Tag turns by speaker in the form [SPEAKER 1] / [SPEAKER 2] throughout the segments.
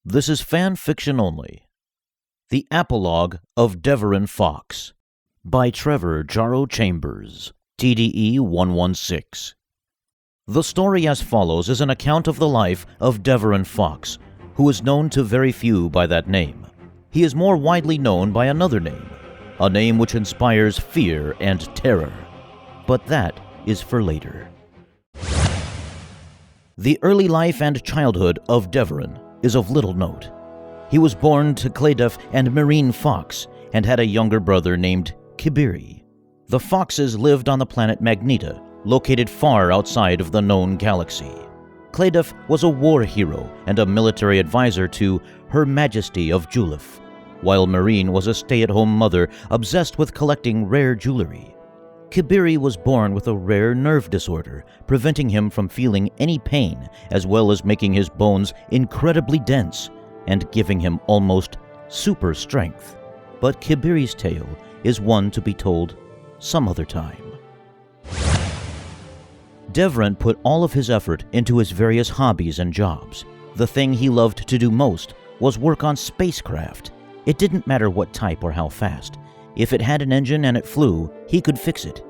[SPEAKER 1] This is fan fiction only. The Apilogue of Deveren Foxx by Trevor Jarrow Chambers, TDE 116. The story as follows is an account of the life of Deveren Foxx, who is known to very few by that name. He is more widely known by another name, a name which inspires fear and terror. But that is for later. The early life and childhood of Deveren is of little note. He was born to Clodagh and Marine Foxx and had a younger brother named Kibiri. The Foxes lived on the planet Magneta, located far outside of the known galaxy. Clodagh was a war hero and a military advisor to Her Majesty of Julif, while Marine was a stay-at-home mother obsessed with collecting rare jewelry. Kibiri was born with a rare nerve disorder, preventing him from feeling any pain, as well as making his bones incredibly dense and giving him almost super strength. But Kibiri's tale is one to be told some other time. Deveren put all of his effort into his various hobbies and jobs. The thing he loved to do most was work on spacecraft. It didn't matter what type or how fast. If it had an engine and it flew, he could fix it.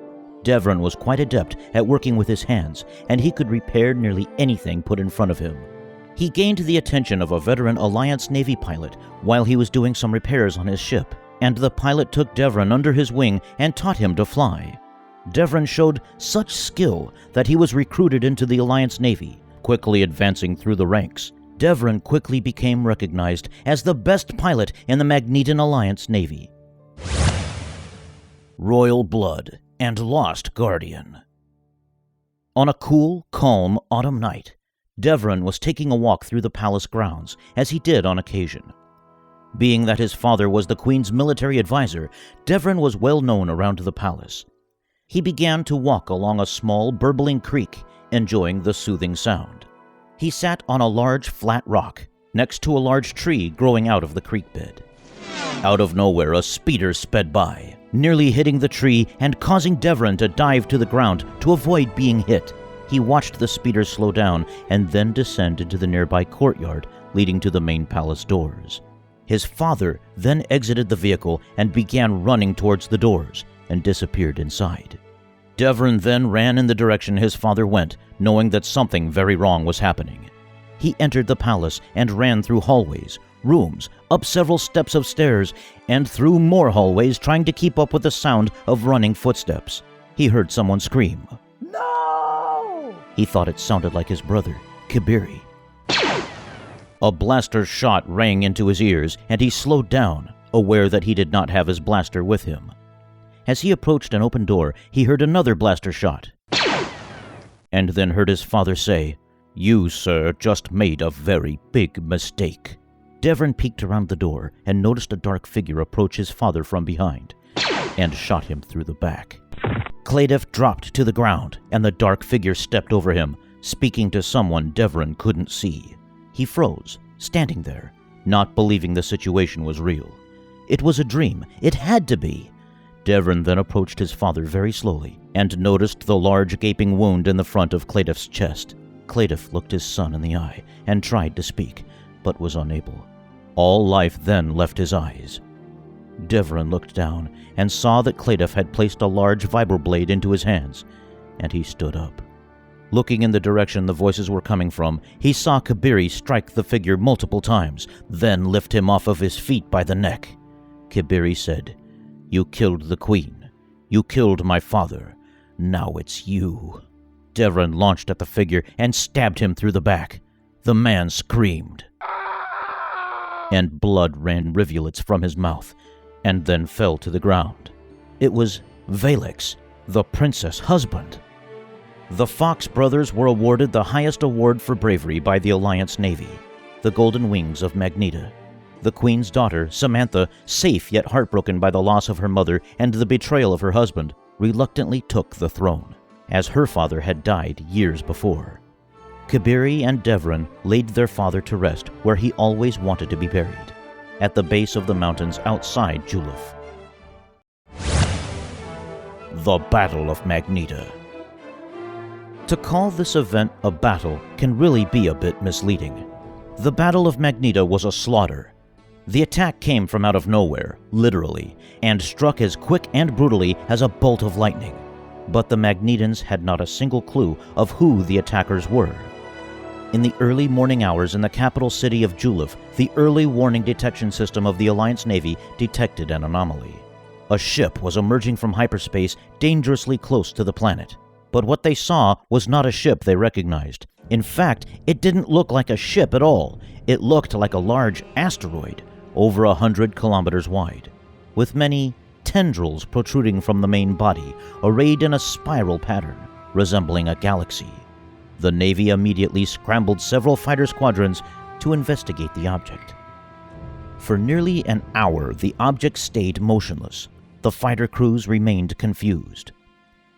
[SPEAKER 1] Deveren was quite adept at working with his hands, and he could repair nearly anything put in front of him. He gained the attention of a veteran Alliance Navy pilot while he was doing some repairs on his ship, and the pilot took Deveren under his wing and taught him to fly. Deveren showed such skill that he was recruited into the Alliance Navy, quickly advancing through the ranks. Deveren quickly became recognized as the best pilot in the Magnetan Alliance Navy. Royal Blood and Lost Guardian. On a cool, calm autumn night, Deveren was taking a walk through the palace grounds, as he did on occasion. Being that his father was the Queen's military advisor, Deveren was well known around the palace. He began to walk along a small, burbling creek, enjoying the soothing sound. He sat on a large, flat rock, next to a large tree growing out of the creek bed. Out of nowhere, a speeder sped by, nearly hitting the tree and causing Deveren to dive to the ground to avoid being hit. He watched the speeder slow down and then descend into the nearby courtyard leading to the main palace doors. His father then exited the vehicle and began running towards the doors and disappeared inside. Deveren then ran in the direction his father went, knowing that something very wrong was happening. He entered the palace and ran through hallways, rooms, up several steps of stairs, and through more hallways, trying to keep up with the sound of running footsteps. He heard someone scream. "No!" He thought it sounded like his brother, Kibiri. A blaster shot rang into his ears, and he slowed down, aware that he did not have his blaster with him. As he approached an open door, he heard another blaster shot, and then heard his father say, "You, sir, just made a very big mistake." Deveren peeked around the door and noticed a dark figure approach his father from behind and shot him through the back. Clodagh dropped to the ground, and the dark figure stepped over him, speaking to someone Deveren couldn't see. He froze, standing there, not believing the situation was real. It was a dream. It had to be. Deveren then approached his father very slowly and noticed the large gaping wound in the front of Clodagh's chest. Clodagh looked his son in the eye and tried to speak, but was unable. All life then left his eyes. Deveren looked down and saw that Clodagh had placed a large vibroblade into his hands, and he stood up. Looking in the direction the voices were coming from, he saw Kibiri strike the figure multiple times, then lift him off of his feet by the neck. Kibiri said, "You killed the Queen. You killed my father. Now it's you." Deveren launched at the figure and stabbed him through the back. The man screamed, and blood ran rivulets from his mouth, and then fell to the ground. It was Valix, the princess' husband. The Foxx brothers were awarded the highest award for bravery by the Alliance Navy, the Golden Wings of Magneta. The Queen's daughter, Samantha, safe yet heartbroken by the loss of her mother and the betrayal of her husband, reluctantly took the throne, as her father had died years before. Kibiri and Deveren laid their father to rest where he always wanted to be buried, at the base of the mountains outside Julif. The Battle of Magneta. To call this event a battle can really be a bit misleading. The Battle of Magneto was a slaughter. The attack came from out of nowhere, literally, and struck as quick and brutally as a bolt of lightning. But the Magnetans had not a single clue of who the attackers were. In the early morning hours in the capital city of Julif, the early warning detection system of the Alliance Navy detected an anomaly. A ship was emerging from hyperspace dangerously close to the planet. But what they saw was not a ship they recognized. In fact, it didn't look like a ship at all. It looked like a large asteroid, over 100 kilometers wide, with many tendrils protruding from the main body, arrayed in a spiral pattern, resembling a galaxy. The Navy immediately scrambled several fighter squadrons to investigate the object. For nearly an hour, the object stayed motionless. The fighter crews remained confused.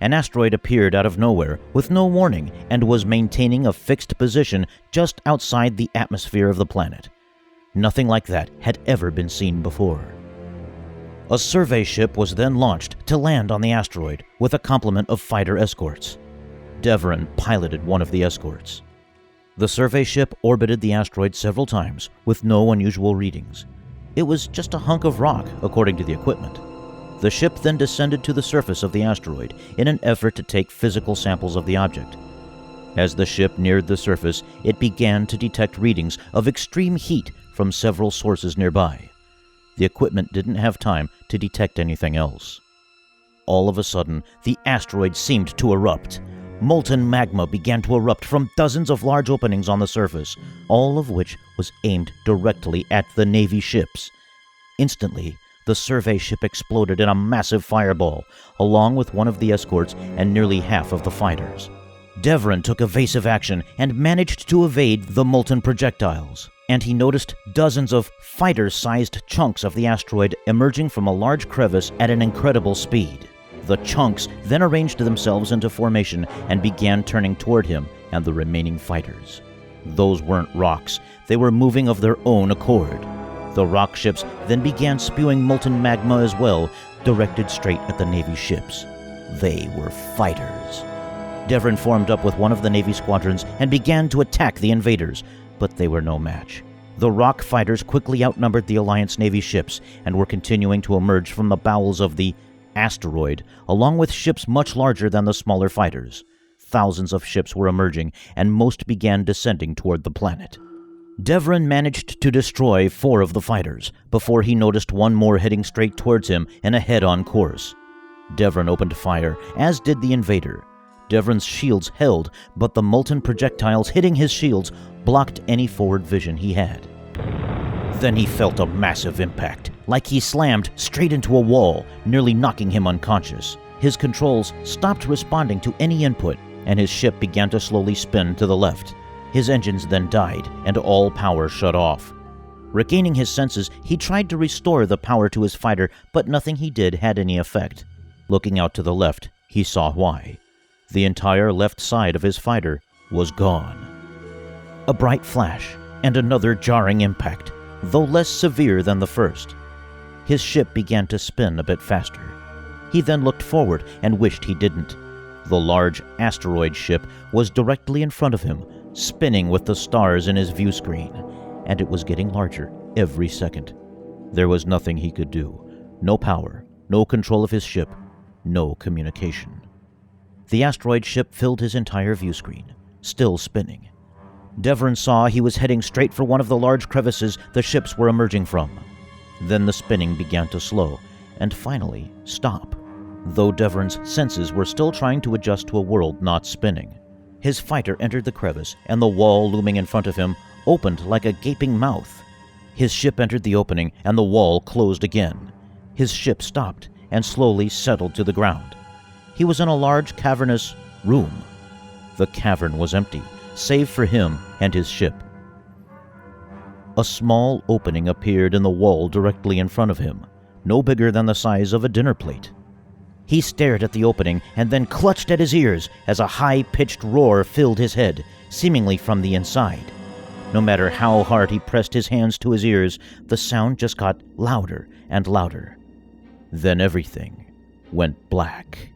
[SPEAKER 1] An asteroid appeared out of nowhere with no warning and was maintaining a fixed position just outside the atmosphere of the planet. Nothing like that had ever been seen before. A survey ship was then launched to land on the asteroid with a complement of fighter escorts. Deveren piloted one of the escorts. The survey ship orbited the asteroid several times with no unusual readings. It was just a hunk of rock, according to the equipment. The ship then descended to the surface of the asteroid in an effort to take physical samples of the object. As the ship neared the surface, it began to detect readings of extreme heat from several sources nearby. The equipment didn't have time to detect anything else. All of a sudden, the asteroid seemed to erupt. Molten magma began to erupt from dozens of large openings on the surface, all of which was aimed directly at the Navy ships. Instantly, the survey ship exploded in a massive fireball, along with one of the escorts and nearly half of the fighters. Deveren took evasive action and managed to evade the molten projectiles, and he noticed dozens of fighter-sized chunks of the asteroid emerging from a large crevice at an incredible speed. The chunks then arranged themselves into formation and began turning toward him and the remaining fighters. Those weren't rocks. They were moving of their own accord. The rock ships then began spewing molten magma as well, directed straight at the Navy ships. They were fighters. Deveren formed up with one of the Navy squadrons and began to attack the invaders, but they were no match. The rock fighters quickly outnumbered the Alliance Navy ships and were continuing to emerge from the bowels of the asteroid, along with ships much larger than the smaller fighters. Thousands of ships were emerging, and most began descending toward the planet. Deveren managed to destroy 4 of the fighters before he noticed one more heading straight towards him in a head-on course. Deveren opened fire, as did the invader. Deveren's shields held, but the molten projectiles hitting his shields blocked any forward vision he had. Then he felt a massive impact, like he slammed straight into a wall, nearly knocking him unconscious. His controls stopped responding to any input, and his ship began to slowly spin to the left. His engines then died, and all power shut off. Regaining his senses, he tried to restore the power to his fighter, but nothing he did had any effect. Looking out to the left, he saw why. The entire left side of his fighter was gone. A bright flash, and another jarring impact, though less severe than the first. His ship began to spin a bit faster. He then looked forward and wished he didn't. The large asteroid ship was directly in front of him, spinning with the stars in his view screen, and it was getting larger every second. There was nothing he could do. No power, no control of his ship, no communication. The asteroid ship filled his entire view screen, still spinning. Deveren saw he was heading straight for one of the large crevices the ships were emerging from. Then the spinning began to slow, and finally stop, though Deveren's senses were still trying to adjust to a world not spinning. His fighter entered the crevice, and the wall looming in front of him opened like a gaping mouth. His ship entered the opening, and the wall closed again. His ship stopped and slowly settled to the ground. He was in a large cavernous room. The cavern was empty, save for him and his ship. A small opening appeared in the wall directly in front of him, no bigger than the size of a dinner plate. He stared at the opening and then clutched at his ears as a high-pitched roar filled his head, seemingly from the inside. No matter how hard he pressed his hands to his ears, the sound just got louder and louder. Then everything went black.